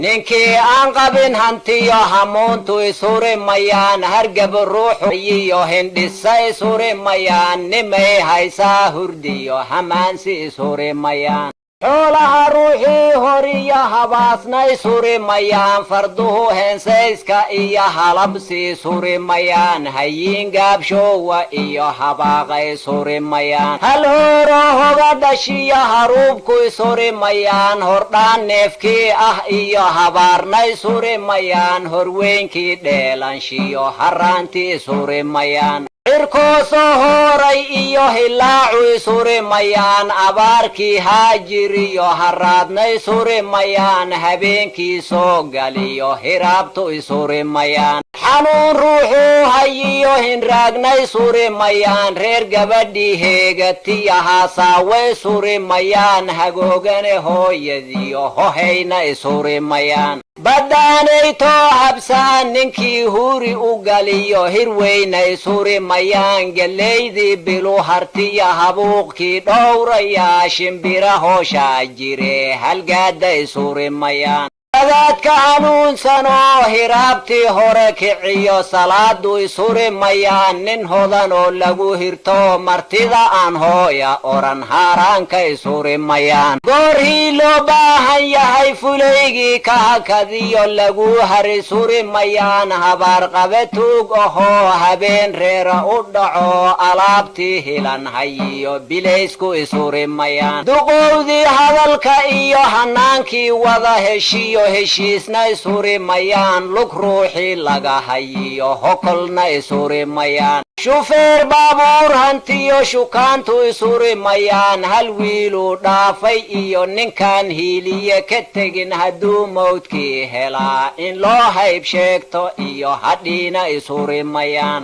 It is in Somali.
ninkii aan qabin hantiyo hamuuntu isuri mayaan hargab ruuxu iyo hindhisa isuri mayaan nimay haysaa hurdiyo hamaansi isuri mayaan xoolaha ruuxii horiyo habaasna isuri mayaan farduhu heensayska iyo halabsi isuri mayaan hayiin gaabshoowa iyo habaaqa isuri mayaan hal horo hoga dhashiyo haruubku isuri mayaan hordhaan neefkii ah iyo habaarna isuri mayaan horweynkii dheelanshiyo haraanti isuri mayaan cirkoosoo horay iyo hilaacu isuri mayaan abaarkii haajiriyo haraadna isuri mayaan habeenkii soo galiyo hiraabtu isuri mayaan xanuun ruuxuu hayiyo hinraagna isuri mayaan reer gabadhii heegatiya haasaawe isuri mayaan hagoogane hooyadiyo hohayna isuri mayaan baddaanaytoo habsaan ninkii huuri u galiyo hirweyna isuri mayaan gelaydii bilu hartiya habuuqkii dhowrayaa shimbira hooshaa jire halgaadda isuri mayaan wadaadka hanuunsanoo hiraabtii hore kiciyo salaadu isuri mayaan nin hodan oo lagu hirto martida aan hooya oran haaraanka isuri mayaan goorhii loo baahan yahay fulaygii ka hakadiyo lagu harisuri mayaan habaarqabe tuug ahoo habeen reera u dhaco alaabtii hilan hayiyo bilaysku isuri mayaan duqowdii hadalka iyo hanaankii wada heshiyo heshiisna isuri mayaan lug ruuxii laga hayiyo hokolna isuri mayaan shufeer baabuur hantiyo shukaantu isuri mayaan hal wiiluu dhaafay iyo ninkaan hiiliye ka tegin hadduu mawdkii helaa in loo hayb sheegto iyo hadhiina isuri mayaan